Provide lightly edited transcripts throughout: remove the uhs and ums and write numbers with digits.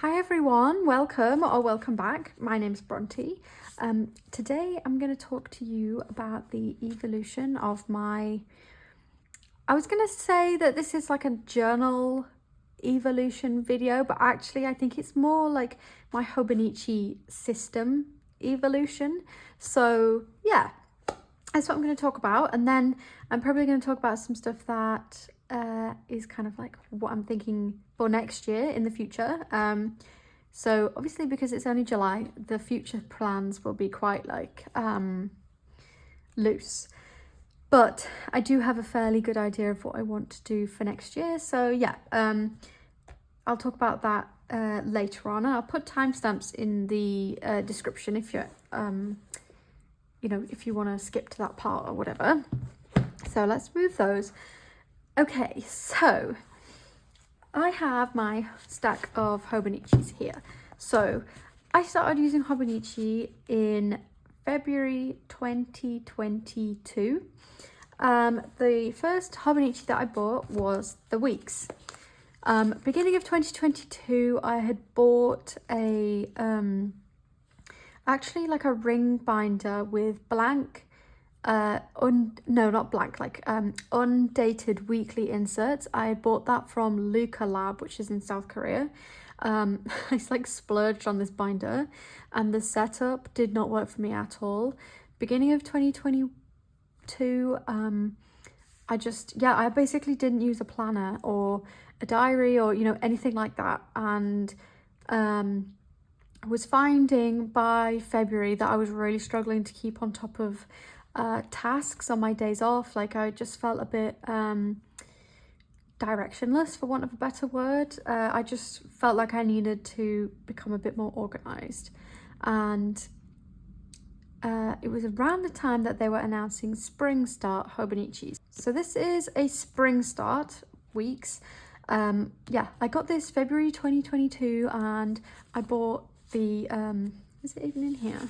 Hi everyone, welcome or welcome back. My name's Bronte. Today I'm going to talk to you about the evolution of I was going to say that this is like a journal evolution video, but actually I think it's more like my Hobonichi system evolution. So yeah, that's what I'm going to talk about. And then I'm probably going to talk about some stuff that is kind of like what I'm thinking for next year in the future. So obviously because it's only July, the future plans will be quite like loose. But I do have a fairly good idea of what I want to do for next year. So yeah, I'll talk about that later on. I'll put timestamps in the description if you're, if you want to skip to that part or whatever. So let's move those. Okay, so I have my stack of Hobonichis here. So I started using Hobonichi in February 2022. The first Hobonichi that I bought was the Weeks. Beginning of 2022, I had bought a actually like a ring binder with blank undated weekly inserts. I bought that from Luca Lab, which is in South Korea. I like splurged on this binder and the setup did not work for me at all. Beginning of 2022, I basically didn't use a planner or a diary or anything like that, and I was finding by February that I was really struggling to keep on top of tasks on my days off. Like I just felt a bit directionless, for want of a better word. I just felt like I needed to become a bit more organized, and it was around the time that they were announcing Spring Start Hobonichis. So this is a Spring Start Weeks. I got this February 2022 and I bought the is it even in here?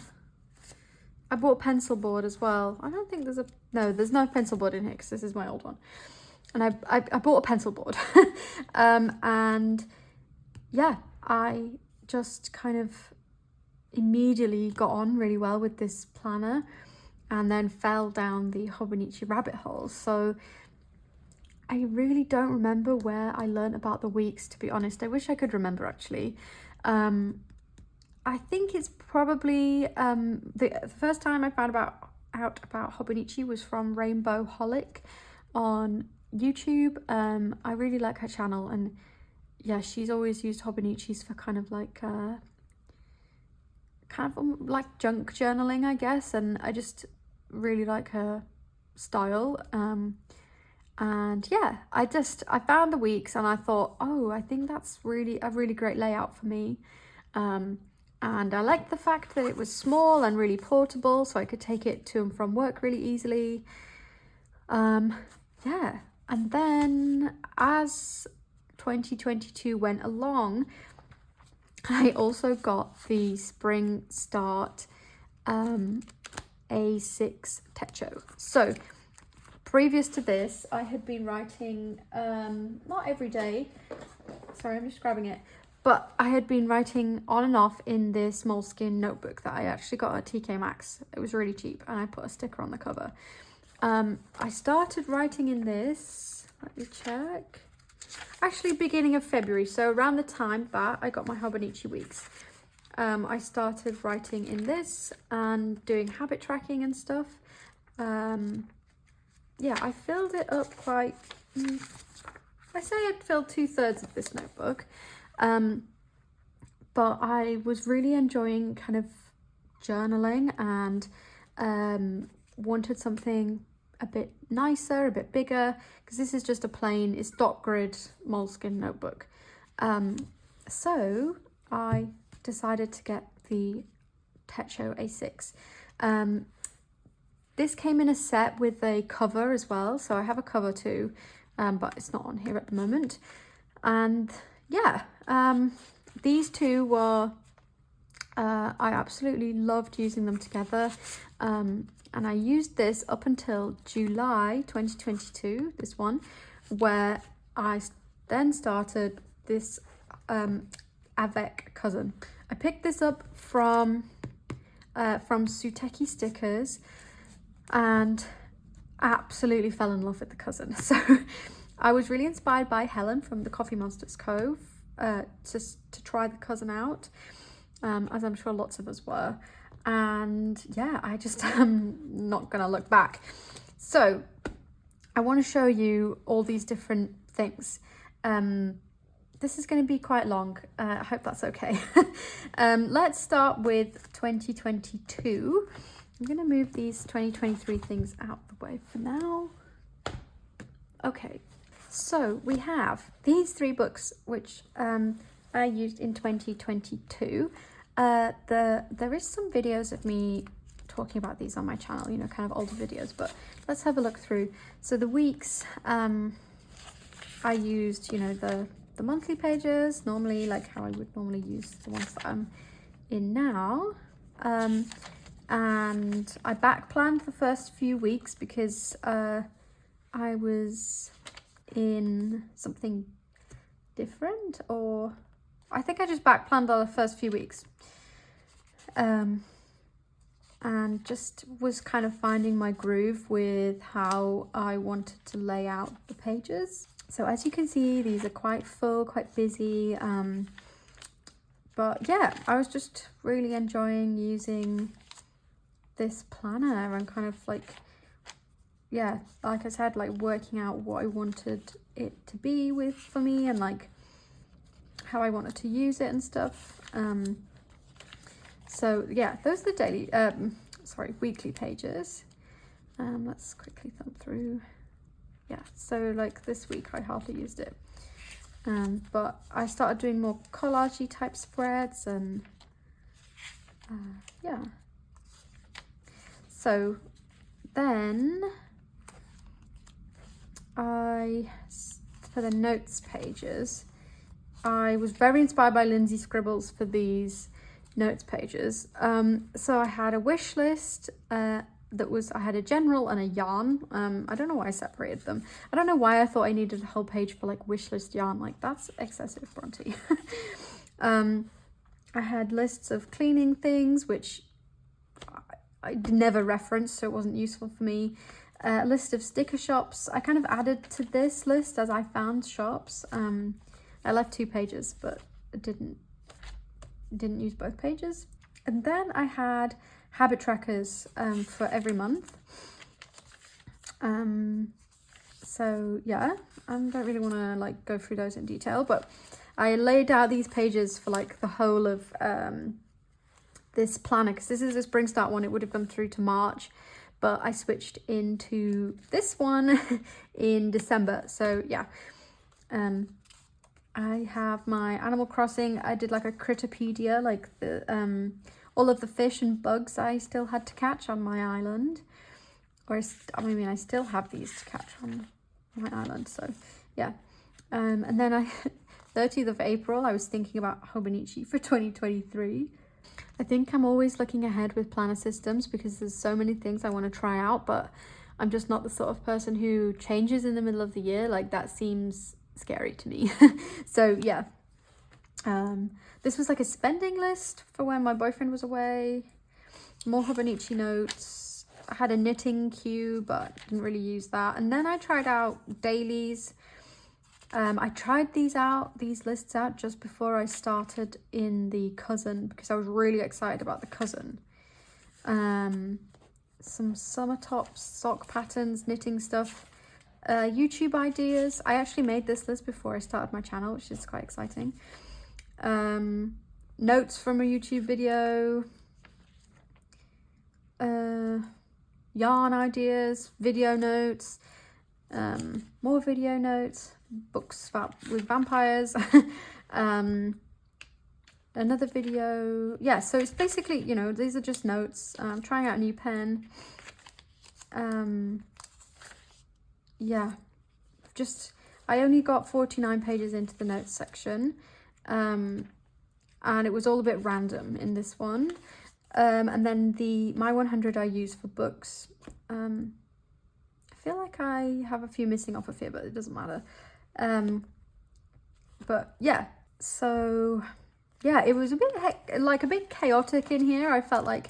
I bought a pencil board as well. I don't think there's no pencil board in here because this is my old one. And I bought a pencil board. And yeah, I just kind of immediately got on really well with this planner and then fell down the Hobonichi rabbit hole. So I really don't remember where I learned about the Weeks, to be honest. I wish I could remember actually. I think it's probably the first time I found out about Hobonichi was from rainbowholicTV on YouTube. I really like her channel, and yeah, she's always used Hobonichis for kind of like junk journaling, I guess, and I just really like her style. And yeah, I found the Weeks and I thought, oh, I think that's really a really great layout for me. And I liked the fact that it was small and really portable, so I could take it to and from work really easily. Yeah, and then as 2022 went along, I also got the Spring Start A6 Techo. So previous to this, I had been writing, not every day, sorry, I'm just grabbing it, but I had been writing on and off in this Moleskine notebook that I actually got at TK Maxx. It was really cheap and I put a sticker on the cover. I started writing in this, let me check, actually beginning of February, so around the time that I got my Hobonichi Weeks. I started writing in this and doing habit tracking and stuff. Yeah, I filled it up quite, I say I'd filled 2/3 of this notebook. But I was really enjoying kind of journaling and wanted something a bit nicer, a bit bigger, because this is just a plain, it's dot grid Moleskine notebook. So I decided to get the Techo A6. This came in a set with a cover as well, so I have a cover too, but it's not on here at the moment. And yeah, these two were, I absolutely loved using them together. And I used this up until July 2022, this one, where I then started this Avec Cousin. I picked this up from Suteki Stickers and absolutely fell in love with the Cousin. So I was really inspired by Helen from thecoffeemonsterzco to try the Cousin out, as I'm sure lots of us were. And yeah, I just am not gonna look back. So I want to show you all these different things. This is going to be quite long. I hope that's okay. Let's start with 2022. I'm going to move these 2023 things out the way for now. Okay, so we have these 3 books which I used in 2022. There is some videos of me talking about these on my channel, you know, kind of older videos, but let's have a look through. So the weeks, I used, you know, the monthly pages, normally like how I would normally use the ones that I'm in now. And I back planned the first few weeks because I was in something different, or I think I just back planned all the first few weeks. And just was kind of finding my groove with how I wanted to lay out the pages. So as you can see, these are quite full, quite busy, but yeah, I was just really enjoying using this planner and kind of like, yeah, like I said, like working out what I wanted it to be with for me and like how I wanted to use it and stuff. So yeah, those are the daily, weekly pages. Let's quickly thumb through. Yeah, so like this week I hardly used it, but I started doing more collagey type spreads and yeah. So then for the notes pages, I was very inspired by lindseyscribbles for these notes pages. So I had a wish list I had a general and a yarn. I don't know why I separated them. I don't know why I thought I needed a whole page for like wish list yarn. Like that's excessive, Bronte. I had lists of cleaning things, which I never referenced, so it wasn't useful for me. A list of sticker shops. I kind of added to this list as I found shops. I left 2 pages, but didn't use both pages. And then I had habit trackers for every month. So yeah, I don't really want to like go through those in detail, but I laid out these pages for like the whole of this planner, because this is a Spring Start one. It would have gone through to March, but I switched into this one in December. So yeah, I have my Animal Crossing. I did like a Critterpedia, like the all of the fish and bugs I still had to catch on my island. Or I still have these to catch on my island, so yeah. And then 30th of April, I was thinking about Hobonichi for 2023. I think I'm always looking ahead with planner systems because there's so many things I want to try out, but I'm just not the sort of person who changes in the middle of the year. Like that seems scary to me. So yeah. This was like a spending list for when my boyfriend was away. More Hobonichi notes. I had a knitting queue, but didn't really use that. And then I tried out dailies. I tried these lists out just before I started in the Cousin because I was really excited about the Cousin. Some summer tops, sock patterns, knitting stuff, YouTube ideas. I actually made this list before I started my channel, which is quite exciting. Notes from a YouTube video, yarn ideas, video notes, more video notes, books with vampires, another video. Yeah, so it's basically, you know, these are just notes. I'm trying out a new pen. Yeah, I only got 49 pages into the notes section. And it was all a bit random in this one. And then my 100 I use for books. I feel like I have a few missing off of here, but it doesn't matter. But yeah, so yeah, it was a bit like a bit chaotic in here. I felt like,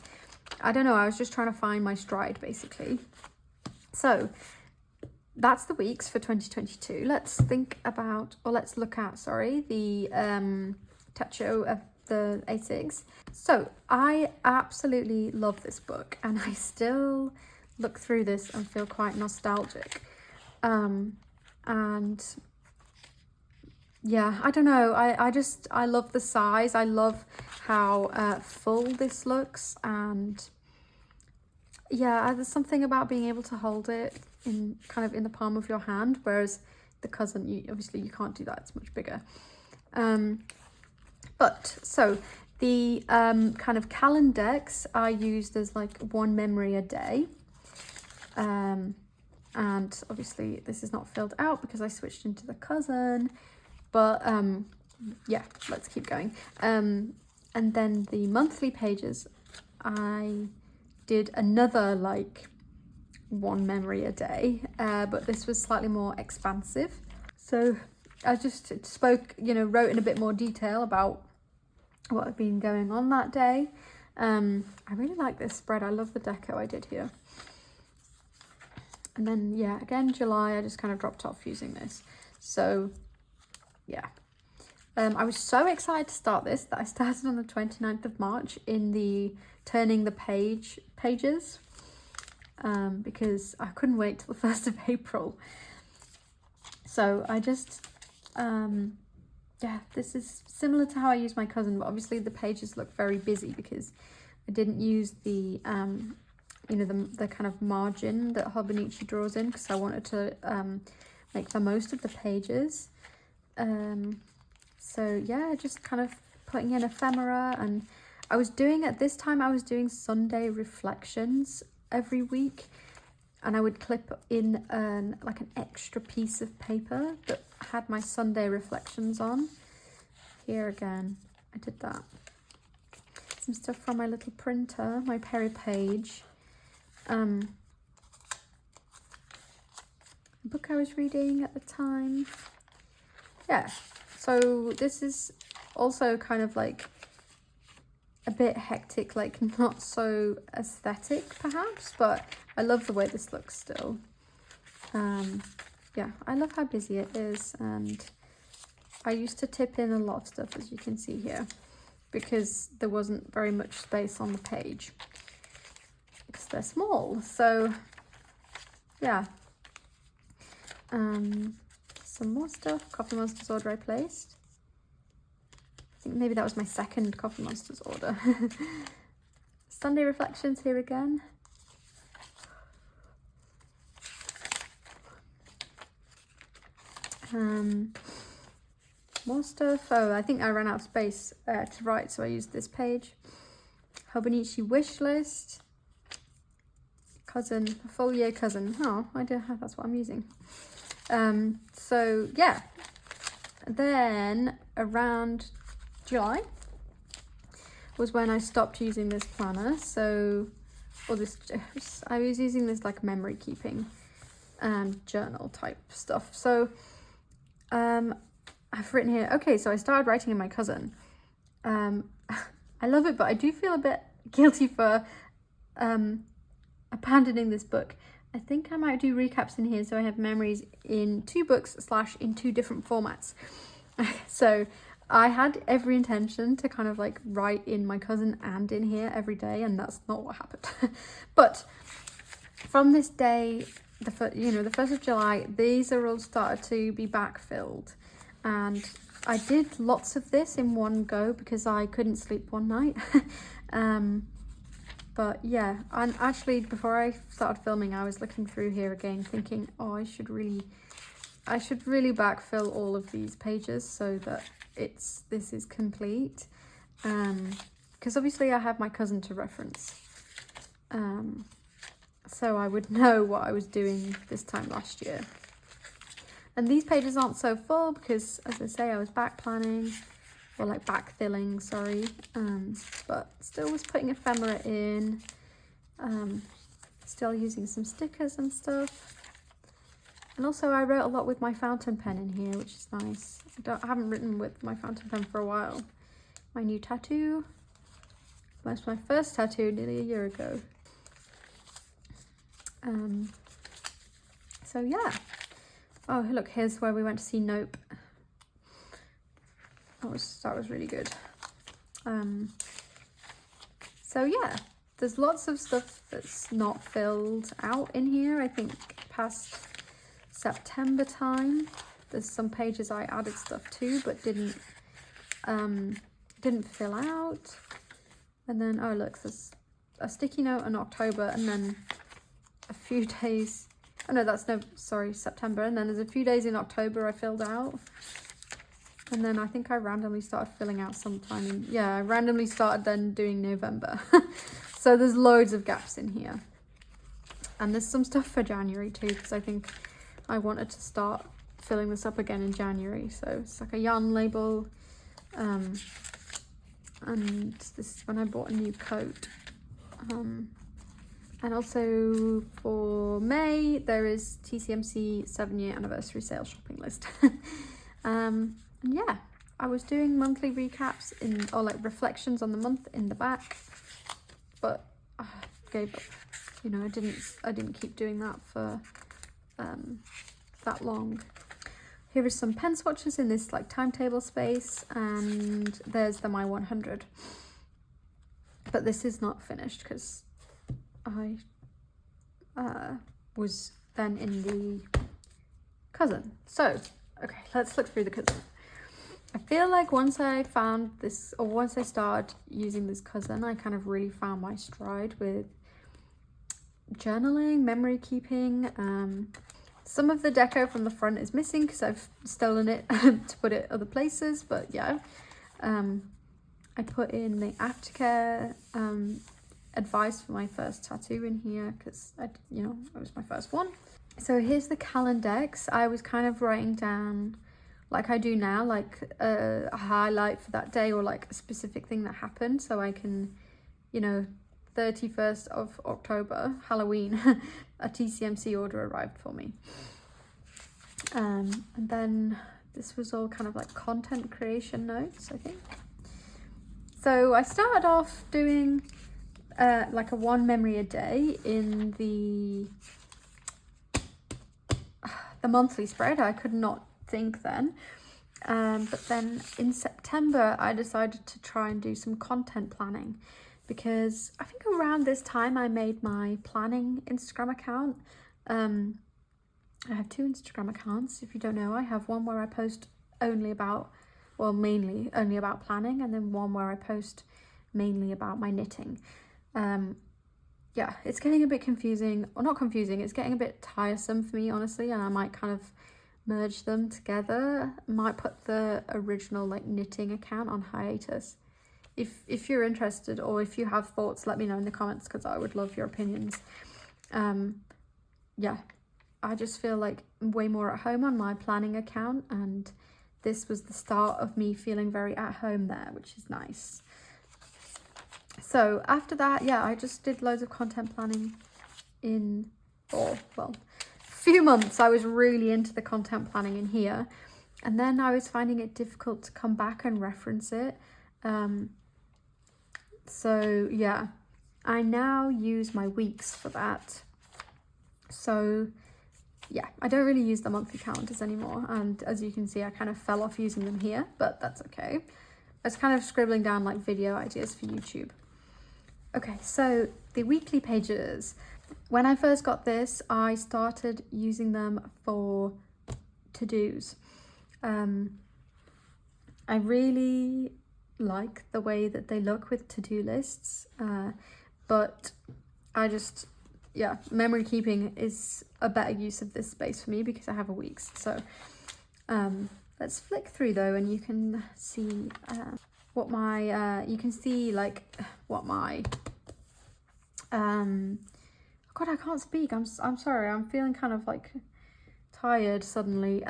I don't know, I was just trying to find my stride basically. So that's the weeks for 2022. Let's think about, or let's look at, sorry, the Techo of the A6. So I absolutely love this book, and I still look through this and feel quite nostalgic. And yeah, I don't know, I love the size. I love how full this looks, and yeah, there's something about being able to hold it in kind of in the palm of your hand, whereas the Cousin, obviously you can't do that, it's much bigger. But so the kind of calendars are used as like one memory a day. And obviously this is not filled out because I switched into the Cousin, but yeah, let's keep going. And then the monthly pages, I did another like one memory a day, but this was slightly more expansive. So I just spoke, you know, wrote in a bit more detail about what had been going on that day. I really like this spread. I love the deco I did here. And then, yeah, again, July, I just kind of dropped off using this. So, yeah. I was so excited to start this that I started on the 29th of March in the turning the pages, because I couldn't wait till the 1st of April. So I just, yeah, this is similar to how I use my Cousin, but obviously the pages look very busy because I didn't use the, you know, the kind of margin that Hobonichi draws in, because I wanted to make the most of the pages. So yeah, just kind of putting in ephemera, and I was doing, at this time I was doing Sunday reflections every week, and I would clip in like an extra piece of paper that had my Sunday reflections on. Here again, I did that. Some stuff from my little printer, my Perry Page. Book I was reading at the time. Yeah, so this is also kind of like a bit hectic, like not so aesthetic perhaps, but I love the way this looks still. Yeah, I love how busy it is, and I used to tip in a lot of stuff, as you can see here, because there wasn't very much space on the page because they're small. So yeah, some more stuff. Coffee Monsters order I placed. I think maybe that was my second Coffee Monsters order. Sunday reflections here again. More stuff. Oh, I think I ran out of space to write, so I used this page. Hobonichi wish list. Cousin, full year Cousin. Oh, I don't have, that's what I'm using. So yeah, then around July was when I stopped using this planner. So, or this, I was using this like memory keeping journal type stuff. So I've written here, okay, so I started writing in my Cousin. I love it, but I do feel a bit guilty for abandoning this book. I think I might do recaps in here so I have memories in 2 books / in 2 different formats. So I had every intention to kind of like write in my Cousin and in here every day, and that's not what happened. But from this day, the 1st of July, these are all started to be backfilled, and I did lots of this in one go because I couldn't sleep one night. But yeah, and actually before I started filming, I was looking through here again thinking, oh, I should really backfill all of these pages so that this is complete, because obviously I have my Cousin to reference, so I would know what I was doing this time last year. And these pages aren't so full because, as I say, I was back planning, or like backfilling, sorry, but still was putting ephemera in, still using some stickers and stuff. And also I wrote a lot with my fountain pen in here, which is nice. I haven't written with my fountain pen for a while. my new tattoo. That's my first tattoo nearly a year ago. So yeah. Oh look, here's where we went to see Nope. That was really good. So yeah, there's lots of stuff that's not filled out in here. I think past September time, there's some pages I added stuff to but didn't fill out. And then, oh look, there's a sticky note in October, and then a few days, oh no, that's no, sorry, September. And then there's a few days in October I filled out. And then I think I randomly started filling out sometime in, yeah, I randomly started then doing November. So there's loads of gaps in here. And there's some stuff for January too, because I think I wanted to start filling this up again in January. So it's like a yarn label. And this is when I bought a new coat. And also for May, there is TCMC 7-year anniversary sale shopping list. And yeah, I was doing monthly recaps or like reflections on the month in the back, but I gave up. You know, I didn't keep doing that for that long. Here is some pen swatches in this like timetable space, and there's the My 100. But this is not finished because I was then in the Cousin. So, okay, let's look through the Cousin. I feel like once I found this, or once I started using this Cousin, I kind of really found my stride with journaling, memory keeping. Some of the deco from the front is missing because I've stolen it to put it other places, but yeah. I put in the aftercare advice for my first tattoo in here because, you know, it was my first one. So here's the Calendex. I was kind of writing down, like I do now, like a highlight for that day or like a specific thing that happened, so I can, you know, 31st of October, Halloween, a TCMC order arrived for me. And then this was all kind of like content creation notes, I think. So I started off doing like a one memory a day in the monthly spread. I could not think then. But then in September, I decided to try and do some content planning, because I think around this time I made my planning Instagram account. I have two Instagram accounts. If you don't know, I have one where I post only about, well, mainly only about planning, and then one where I post mainly about my knitting. Yeah, it's getting a bit confusing, or not confusing, it's getting a bit tiresome for me, honestly, and I might kind of merge them together. I might put the original like knitting account on hiatus. If you're interested, or if you have thoughts, let me know in the comments, because I would love your opinions. Yeah, I just feel like I'm way more at home on my planning account, and this was the start of me feeling very at home there, which is nice. So after that, yeah, I just did loads of content planning for, well, a few months. I was really into the content planning in here, and then I was finding it difficult to come back and reference it. So yeah, I now use my weeks for that. So yeah, I don't really use the monthly calendars anymore, and as you can see, I kind of fell off using them here, but that's okay. I was kind of scribbling down like video ideas for YouTube. Okay, so the weekly pages. When I first got this, I started using them for to-dos. I really like the way that they look with to-do lists, but I just, yeah, memory keeping is a better use of this space for me because I have a week's. So let's flick through though, and you can see what my God, I can't speak. I'm sorry. I'm feeling kind of like tired suddenly.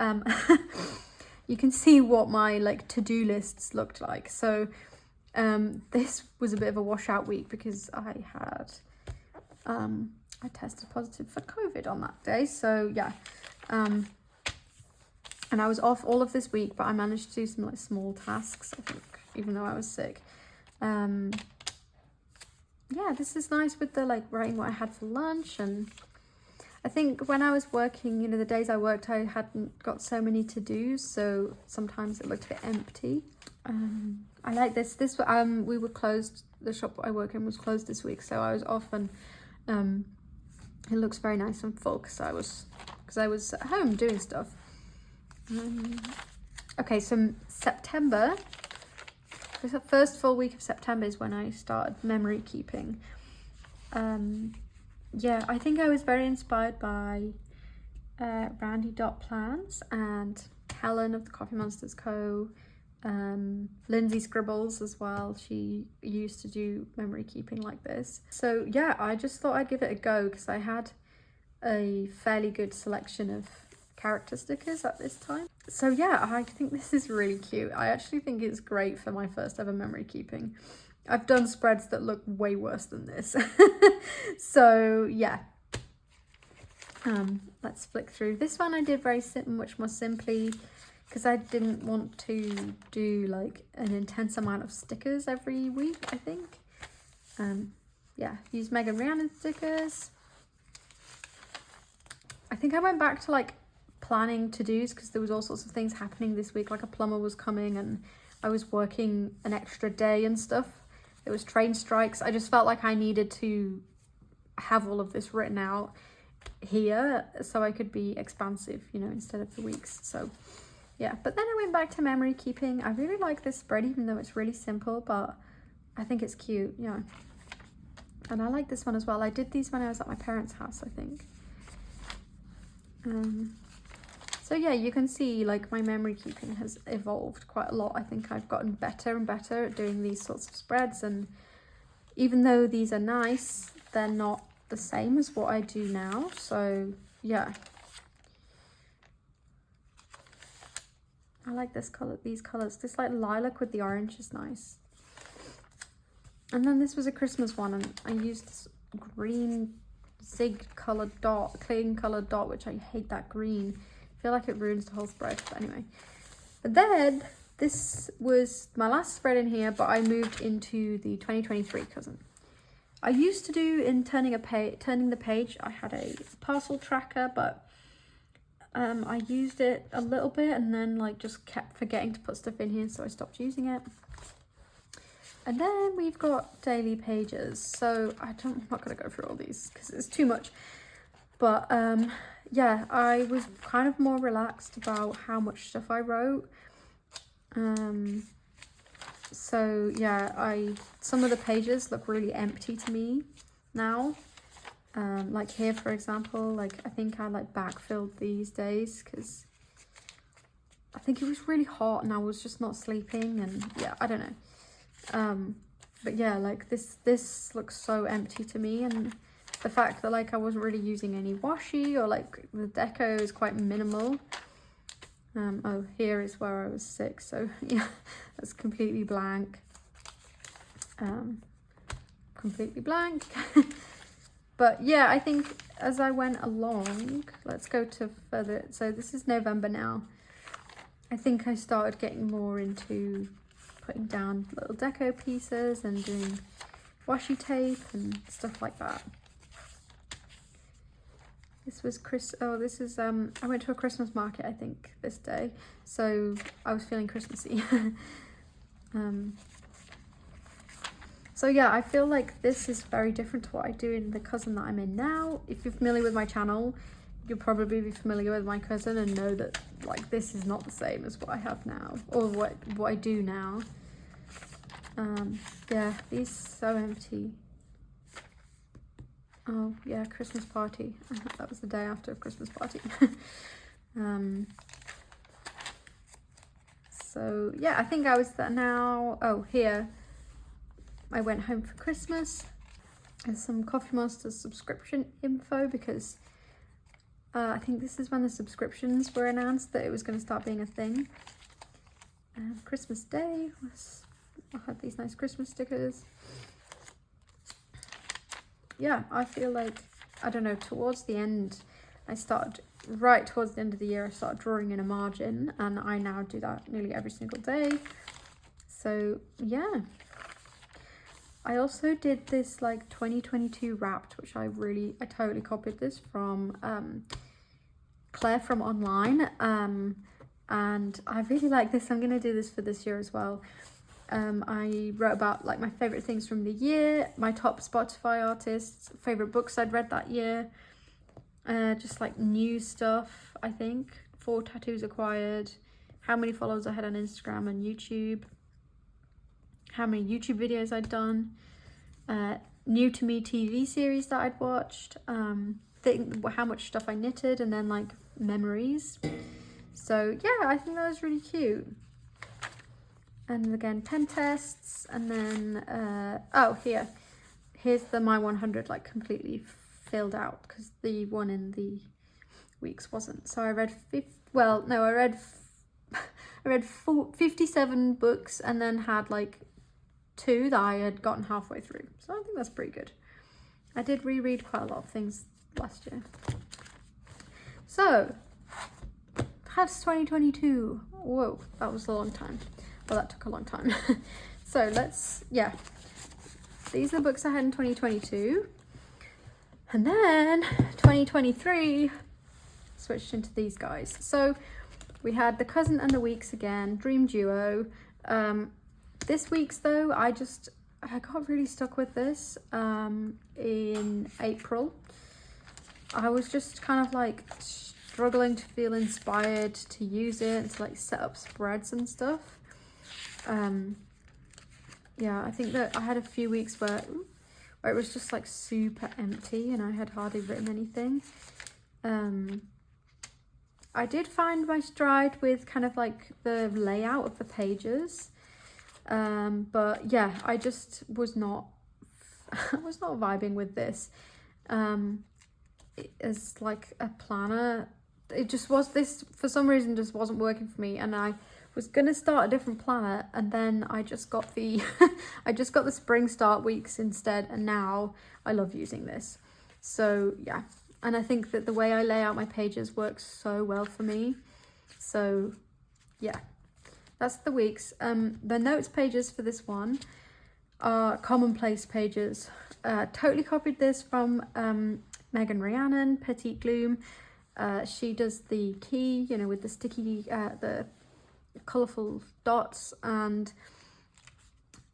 You can see what my like to-do lists looked like. So this was a bit of a washout week because I had I tested positive for COVID on that day. So yeah, and I was off all of this week, but I managed to do some like small tasks. I think even though I was sick. Yeah, this is nice with the like writing what I had for lunch. And I think when I was working, you know, the days I worked, I hadn't got so many to do, so sometimes it looked a bit empty. I like this. We were closed. The shop I work in was closed this week, so I was off, and it looks very nice and full because I was at home doing stuff. Okay, so September. The first full week of September is when I started memory keeping. Yeah, I think I was very inspired by randidotplans and Helen of thecoffeemonsterzco, lindseyscribbles as well. She used to do memory keeping like this. So yeah, I just thought I'd give it a go because I had a fairly good selection of character stickers at this time. So yeah, I think this is really cute. I actually think it's great for my first ever memory keeping. I've done spreads that look way worse than this. So yeah, let's flick through. This one I did much more simply because I didn't want to do like an intense amount of stickers every week, I think. Yeah, use meganrhiannon stickers. I think I went back to like planning to-dos because there was all sorts of things happening this week, like a plumber was coming and I was working an extra day and stuff. There was train strikes. I just felt like I needed to have all of this written out here so I could be expansive, you know, instead of the weeks. So yeah, but then I went back to memory keeping. I really like this spread, even though it's really simple, but I think it's cute, yeah. And I like this one as well. I did these when I was at my parents' house, I think. So yeah, you can see like my memory keeping has evolved quite a lot. I think I've gotten better and better at doing these sorts of spreads, and even though these are nice, they're not the same as what I do now. So yeah, I like this color, these colors. This like lilac with the orange is nice. And then this was a Christmas one, and I used this green zig colored dot, clean colored dot, which I hate that green. I feel like it ruins the whole spread, but anyway. But then this was my last spread in here, but I moved into the 2023 Cousin. I used to do in turning the page, I had a parcel tracker, but I used it a little bit and then like just kept forgetting to put stuff in here, so I stopped using it. And then we've got daily pages. So I'm not going to go through all these because it's too much. But yeah, I was kind of more relaxed about how much stuff I wrote. So yeah, some of the pages look really empty to me now. Like here, for example, like I think I like backfilled these days because I think it was really hot and I was just not sleeping, and yeah, I don't know. But yeah, like this looks so empty to me, and the fact that like I wasn't really using any washi, or like the deco is quite minimal. Oh, here is where I was sick, so yeah, that's completely blank. Completely blank. But yeah, I think as I went along, let's go to further. So this is November now. I think I started getting more into putting down little deco pieces and doing washi tape and stuff like that. This was I went to a Christmas market, I think, this day, so I was feeling Christmassy. So yeah, I feel like this is very different to what I do in the Cousin that I'm in now. If you're familiar with my channel, you'll probably be familiar with my Cousin and know that like this is not the same as what I have now, or what I do now. Yeah, these so empty. Oh yeah, Christmas party. That was the day after a Christmas party. So yeah, I think I was there now. Oh, here. I went home for Christmas. There's some Coffee Monsters subscription info because I think this is when the subscriptions were announced that it was going to start being a thing. Christmas Day I had these nice Christmas stickers. Yeah, I feel like, I don't know, towards the end, right towards the end of the year, I started drawing in a margin, and I now do that nearly every single day. So yeah, I also did this like 2022 wrapped, which I totally copied this from clairefromonline, and I really like this. I'm gonna do this for this year as well. I wrote about like my favorite things from the year, my top Spotify artists, favorite books I'd read that year, just like new stuff. I think 4 tattoos acquired, how many followers I had on Instagram and YouTube, how many YouTube videos I'd done, new to me TV series that I'd watched, how much stuff I knitted, and then like memories. So yeah, I think that was really cute. And again, 10 tests, and then oh, here's the my 100 like completely filled out, because the one in the weeks wasn't. So I read 57 books, and then had like 2 that I had gotten halfway through. So I think that's pretty good. I did reread quite a lot of things last year. So that's 2022. Whoa, that was a long time. Well, that took a long time. So these are the books I had in 2022. And then 2023 switched into these guys. So we had The Cousin and the Weeks again, Dream Duo. This week's though, I got really stuck with this in April. I was just kind of like struggling to feel inspired to use it and to like set up spreads and stuff. Yeah, I think that I had a few weeks where it was just like super empty and I had hardly written anything. I did find my stride with kind of like the layout of the pages, but yeah, I just was not vibing with this as like a planner. It just was, this for some reason just wasn't working for me, and I was gonna start a different planner, and then I just got the the spring start weeks instead, and now I love using this. So yeah, and I think that the way I lay out my pages works so well for me. So yeah, that's the weeks. The notes pages for this one are commonplace pages. Totally copied this from meganrhiannon, Petite Gloom. She does the key, you know, with the sticky, the colourful dots, and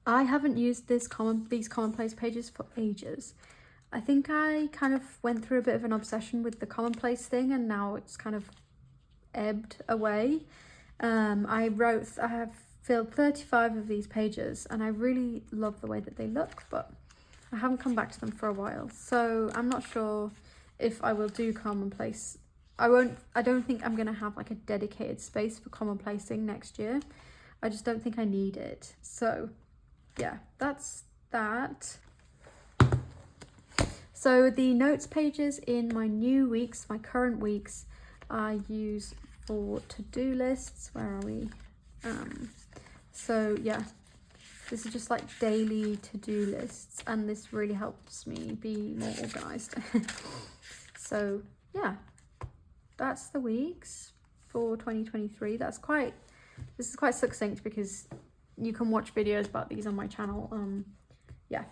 I haven't used these commonplace pages for ages. I think I kind of went through a bit of an obsession with the commonplace thing, and now it's kind of ebbed away. I have filled 35 of these pages, and I really love the way that they look, but I haven't come back to them for a while, so I'm not sure if I will do commonplace. I don't think I'm gonna have like a dedicated space for commonplacing next year. I just don't think I need it. So yeah, that's that. So the notes pages in my new weeks, my current weeks, I use for to-do lists. Where are we? So yeah, this is just like daily to-do lists, and this really helps me be more organized. So yeah, that's the weeks for 2023. This is quite succinct because you can watch videos about these on my channel. Yeah.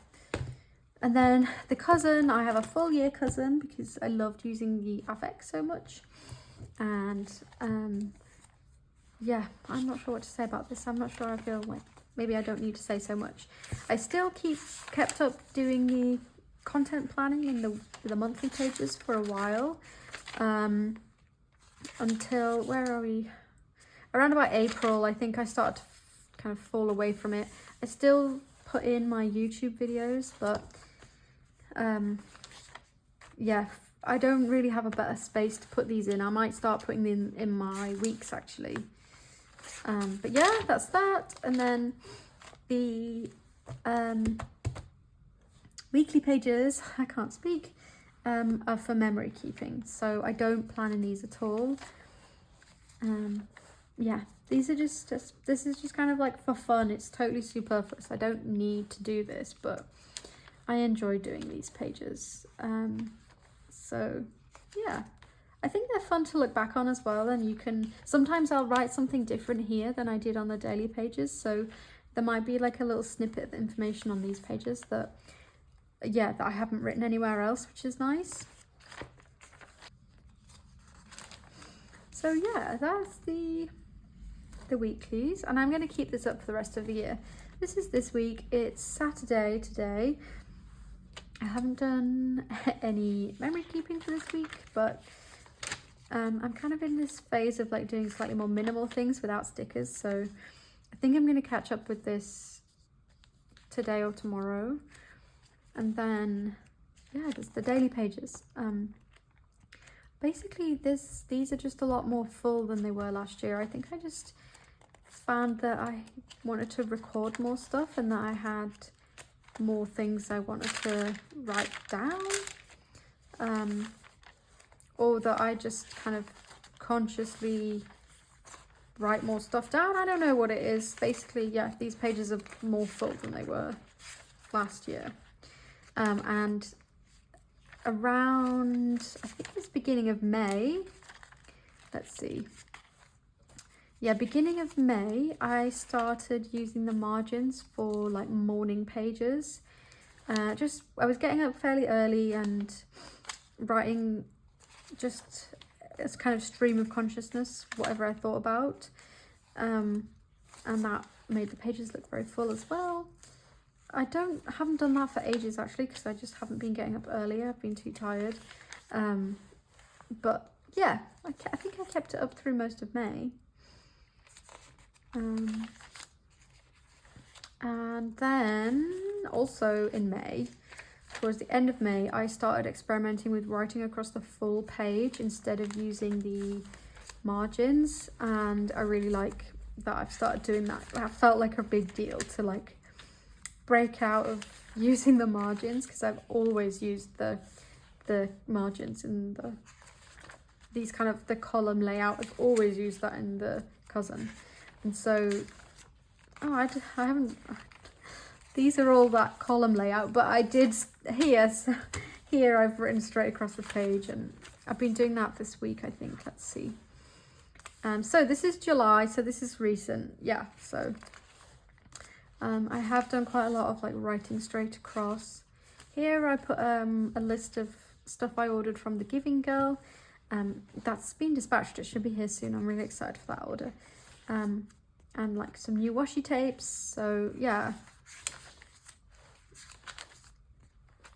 And then the cousin, I have a full year cousin because I loved using the Avec so much. And yeah, I'm not sure what to say about this. I'm not sure, I feel like maybe I don't need to say so much. I still kept up doing the content planning in the monthly pages for a while. Until, where are we? Around about April, I think I started to kind of fall away from it. I still put in my YouTube videos, but yeah, I don't really have a better space to put these in. I might start putting them in my weeks actually. But yeah, that's that. And then the weekly pages, I can't speak, are for memory keeping. So I don't plan in these at all. Yeah, these are just this is just kind of like for fun. It's totally superfluous. I don't need to do this, but I enjoy doing these pages. So yeah, I think they're fun to look back on as well. And you can, sometimes I'll write something different here than I did on the daily pages. So there might be like a little snippet of information on these pages that, yeah, that I haven't written anywhere else, which is nice. So yeah, that's the weeklies, and I'm going to keep this up for the rest of the year. This is this week. It's Saturday today. I haven't done any memory keeping for this week, but I'm kind of in this phase of like doing slightly more minimal things without stickers, so I think I'm going to catch up with this today or tomorrow. And then yeah, there's the daily pages. Basically these are just a lot more full than they were last year. I think I just found that I wanted to record more stuff and that I had more things I wanted to write down, or that I just kind of consciously write more stuff down. I don't know what it is. Basically, yeah, these pages are more full than they were last year. And around, I think it's beginning of May, let's see. Yeah, beginning of May, I started using the margins for like morning pages. I was getting up fairly early and writing just as kind of stream of consciousness, whatever I thought about. And that made the pages look very full as well. I haven't done that for ages actually, because I just haven't been getting up earlier. I've been too tired. But yeah, I think I kept it up through most of May. And then also in May, towards the end of May, I started experimenting with writing across the full page instead of using the margins, and I really like that I've started doing that. That felt like a big deal to like break out of using the margins, because I've always used the margins in these kind of the column layout. I've always used that in the Cousin, and so I haven't. These are all that column layout, but I did here. So here I've written straight across the page, and I've been doing that this week, I think. Let's see. So this is July, so this is recent. Yeah, so I have done quite a lot of like writing straight across. Here I put a list of stuff I ordered from the Giving Girl. That's been dispatched. It should be here soon. I'm really excited for that order. And like some new washi tapes. So yeah.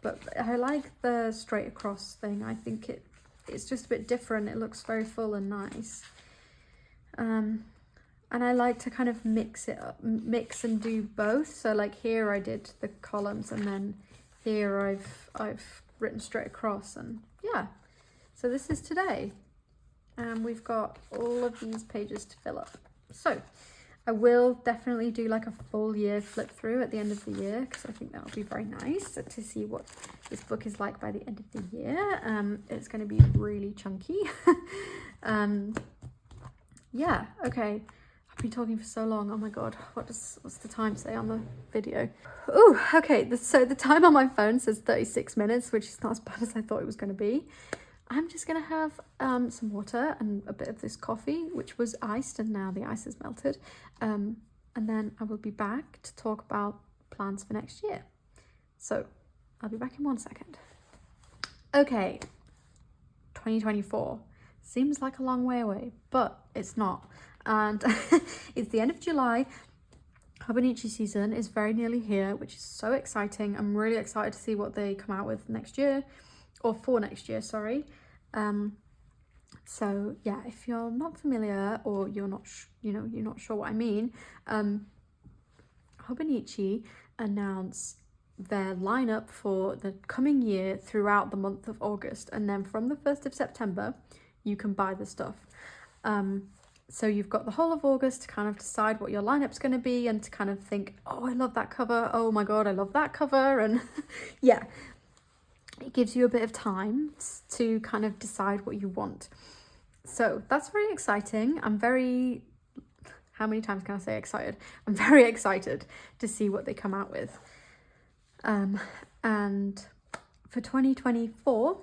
But I like the straight across thing. I think it's just a bit different. It looks very full and nice. And I like to kind of mix it up, mix and do both. So like here I did the columns, and then here I've written straight across, and yeah. So this is today, and we've got all of these pages to fill up. So I will definitely do like a full year flip through at the end of the year, because I think that would be very nice to see what this book is like by the end of the year. It's going to be really chunky. Yeah, okay. I've been talking for so long. Oh my god, what's the time say on the video? Oh, okay. So the time on my phone says 36 minutes, which is not as bad as I thought it was going to be. I'm just going to have some water and a bit of this coffee, which was iced, and now the ice is melted. And then I will be back to talk about plans for next year. So I'll be back in 1 second. Okay, 2024. Seems like a long way away, but it's not. And it's the end of July. Hobonichi season is very nearly here, which is so exciting. I'm really excited to see what they come out with next year, or for next year, sorry. So yeah, if you're not familiar, or you're not you're not sure what I mean, Hobonichi announced their lineup for the coming year throughout the month of August, and then from the 1st of September you can buy the stuff. So you've got the whole of August to kind of decide what your lineup's going to be, and to kind of think, oh, I love that cover, oh my god, I love that cover, and yeah, it gives you a bit of time to kind of decide what you want. So that's very exciting. How many times can I say excited? I'm very excited to see what they come out with. And for 2024,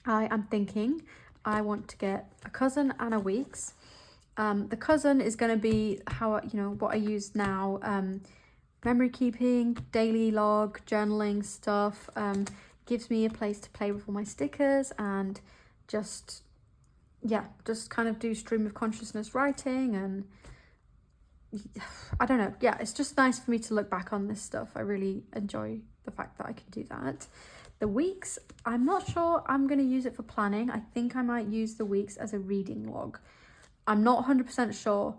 I am thinking I want to get a Cousin and a Weeks. The cousin is going to be how, you know, what I use now. Memory keeping, daily log, journaling stuff. Gives me a place to play with all my stickers and just, yeah, just kind of do stream of consciousness writing, and I don't know. Yeah, it's just nice for me to look back on this stuff. I really enjoy the fact that I can do that. The weeks, I'm not sure I'm going to use it for planning. I think I might use the weeks as a reading log. I'm not 100% sure.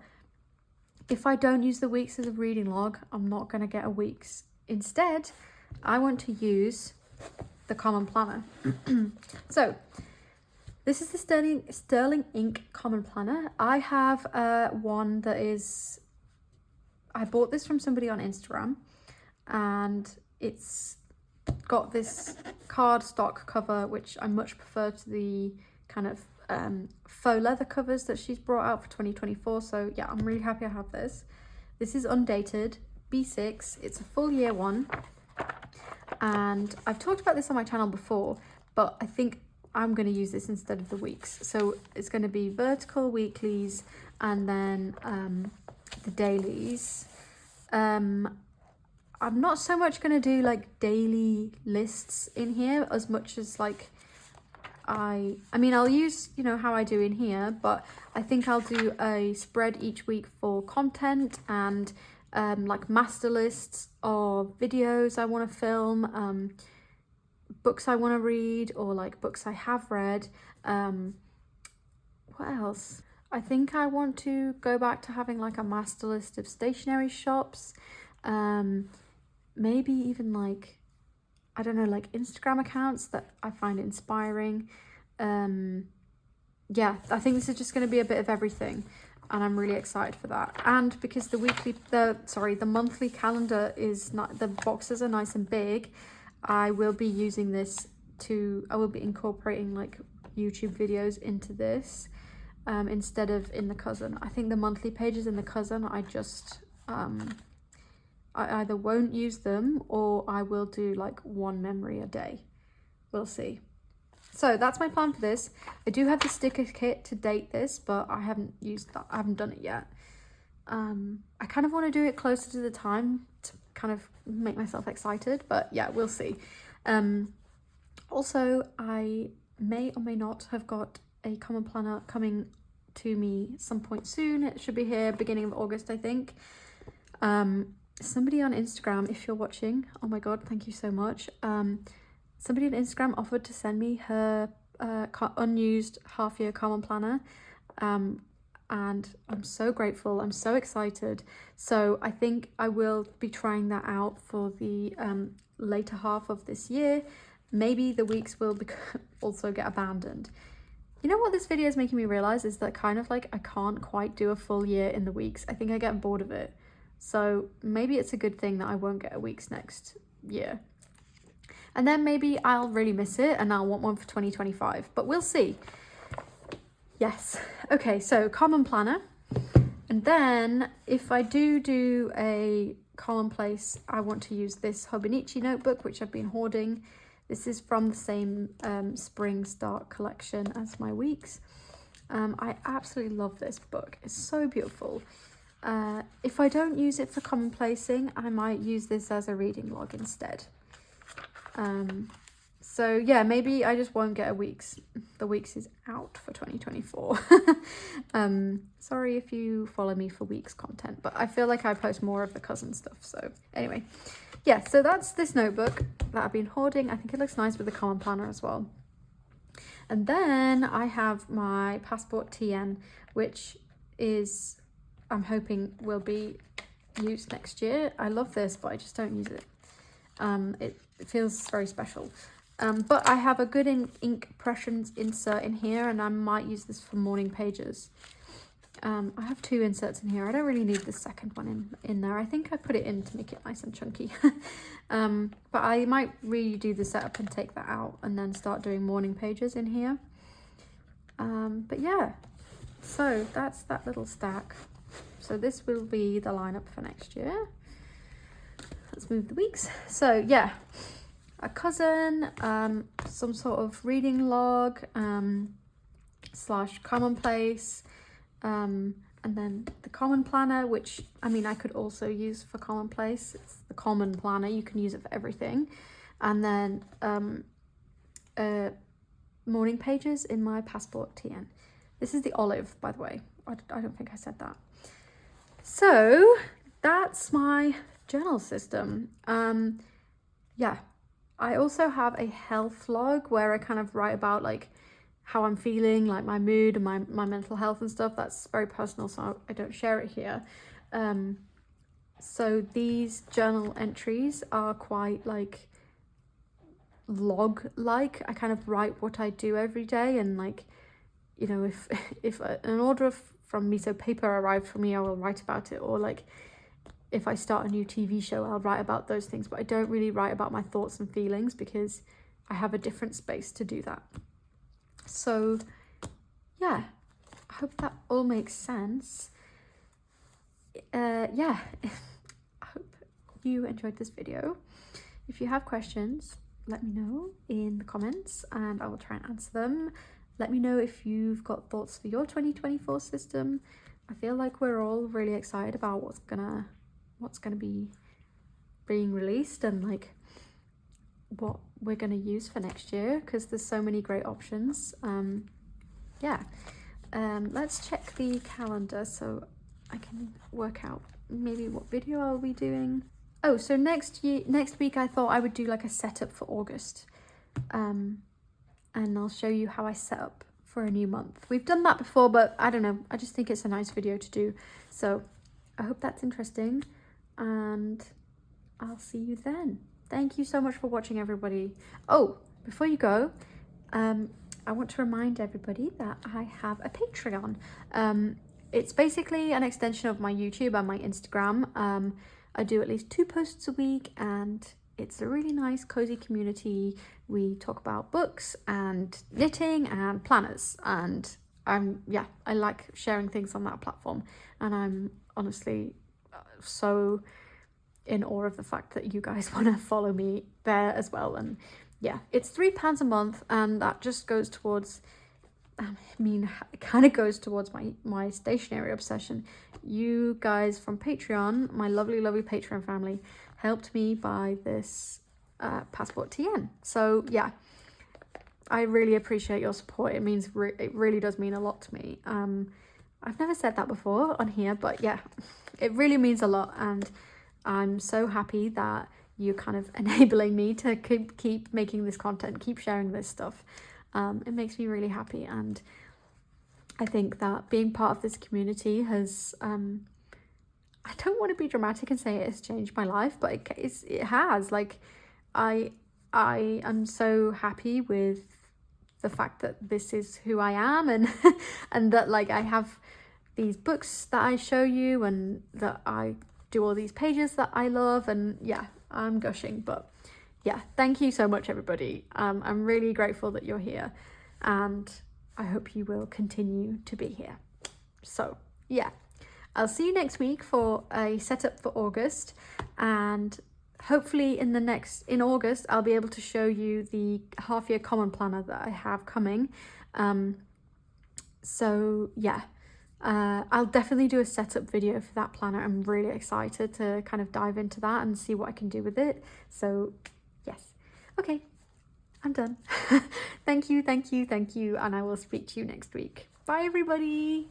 If I don't use the weeks as a reading log, I'm not going to get a weeks. Instead, I want to use the Common Planner. So, this is the Sterling Ink Common Planner. I have one that is, I bought this from somebody on Instagram, and it's got this cardstock cover, which I much prefer to the kind of faux leather covers that she's brought out for 2024. So yeah, I'm really happy I have this. This is undated, B6. It's a full year one. And I've talked about this on my channel before, but I think I'm going to use this instead of the weeks. So it's going to be vertical weeklies and then the dailies. I'm not so much going to do like daily lists in here as much as like I mean, I'll use, you know, how I do in here, but I think I'll do a spread each week for content and like master lists of videos I want to film, books I want to read, or like books I have read. What else? I think I want to go back to having like a master list of stationery shops, maybe even like, I don't know, like Instagram accounts that I find inspiring. Yeah, I think this is just going to be a bit of everything, and I'm really excited for that. And because the monthly calendar is not, the boxes are nice and big, I will be using this I will be incorporating like YouTube videos into this instead of in the Cousin. I think the monthly pages in the Cousin, I either won't use them or I will do like one memory a day. We'll see. So that's my plan for this. I do have the sticker kit to date this, but I haven't used that. I haven't done it yet. I kind of want to do it closer to the time to kind of make myself excited, but yeah, we'll see. Also, I may or may not have got a Common Planner coming to me some point soon. It should be here beginning of August, I think. Somebody on Instagram, if you're watching, oh my god, thank you so much. Somebody on Instagram offered to send me her unused half-year Common Planner, and I'm so grateful. I'm so excited. So I think I will be trying that out for the later half of this year. Maybe the weeks will also get abandoned. You know what this video is making me realize is that kind of like I can't quite do a full year in the weeks. I think I get bored of it. So maybe it's a good thing that I won't get a weeks next year. And then maybe I'll really miss it and I'll want one for 2025, but we'll see. Yes. Okay, so Common Planner. And then if I do a commonplace, I want to use this Hobonichi notebook, which I've been hoarding. This is from the same Spring Start collection as my weeks. I absolutely love this book. It's so beautiful. If I don't use it for commonplacing, I might use this as a reading log instead. So yeah, maybe I just won't get a weeks. The weeks is out for 2024. Sorry if you follow me for weeks content, but I feel like I post more of the Cousin stuff. So anyway, yeah, so that's this notebook that I've been hoarding. I think it looks nice with the Common Planner as well. And then I have my Passport TN, which is, I'm hoping will be used next year. I love this, but I just don't use it. It feels very special. But I have a good ink impressions insert in here, and I might use this for morning pages. I have two inserts in here. I don't really need the second one in there. I think I put it in to make it nice and chunky. But I might redo the setup and take that out and then start doing morning pages in here. But yeah, so that's that little stack. So this will be the lineup for next year. Let's move the weeks. So yeah, a Cousin, some sort of reading log, / commonplace, and then the common planner, which I mean I could also use for commonplace. It's the common planner, you can use it for everything. And then morning pages in my passport TN. This is the olive, by the way. I don't think I said that. So that's my journal system. Yeah, I also have a health log where I kind of write about like how I'm feeling, like my mood and my mental health and stuff. That's very personal, so I don't share it here. So these journal entries are quite like log-like. I kind of write what I do every day, and like, you know, if an order from Miso paper arrived for me, I will write about it. Or like if I start a new TV show, I'll write about those things, but I don't really write about my thoughts and feelings because I have a different space to do that. So yeah, I hope that all makes sense. Yeah, I hope you enjoyed this video. If you have questions, let me know in the comments and I will try and answer them. Let me know if you've got thoughts for your 2024 system. I feel like we're all really excited about what's gonna be being released and like what we're gonna use for next year, because there's so many great options. Yeah, let's check the calendar so I can work out maybe what video I'll be doing. Oh, so next week I thought I would do like a setup for August, and I'll show you how I set up for a new month. We've done that before, but I don't know, I just think it's a nice video to do. So I hope that's interesting and I'll see you then. Thank you so much for watching, everybody. Oh, before you go, I want to remind everybody that I have a Patreon. It's basically an extension of my YouTube and my Instagram. I do at least 2 posts a week and it's a really nice cozy community. We talk about books and knitting and planners, and I like sharing things on that platform, and I'm honestly so in awe of the fact that you guys want to follow me there as well. And yeah, it's £3 a month, and that just goes towards, I mean, it kind of goes towards my stationery obsession. You guys from Patreon, my lovely Patreon family, helped me buy this passport TN. So yeah, I really appreciate your support. It means it really does mean a lot to me. I've never said that before on here, but yeah, it really means a lot, and I'm so happy that you're kind of enabling me to keep making this content, keep sharing this stuff. It makes me really happy, and I think that being part of this community has, I don't want to be dramatic and say it has changed my life, but it has. Like, I am so happy with the fact that this is who I am, and and that like I have these books that I show you, and that I do all these pages that I love, and yeah, I'm gushing, but yeah, thank you so much, everybody. I'm really grateful that you're here, and I hope you will continue to be here. So yeah, I'll see you next week for a setup for August, and hopefully in August I'll be able to show you the half-year common planner that I have coming. So yeah, I'll definitely do a setup video for that planner. I'm really excited to kind of dive into that and see what I can do with it. So yes, okay, I'm done. Thank you, and I will speak to you next week. Bye, everybody.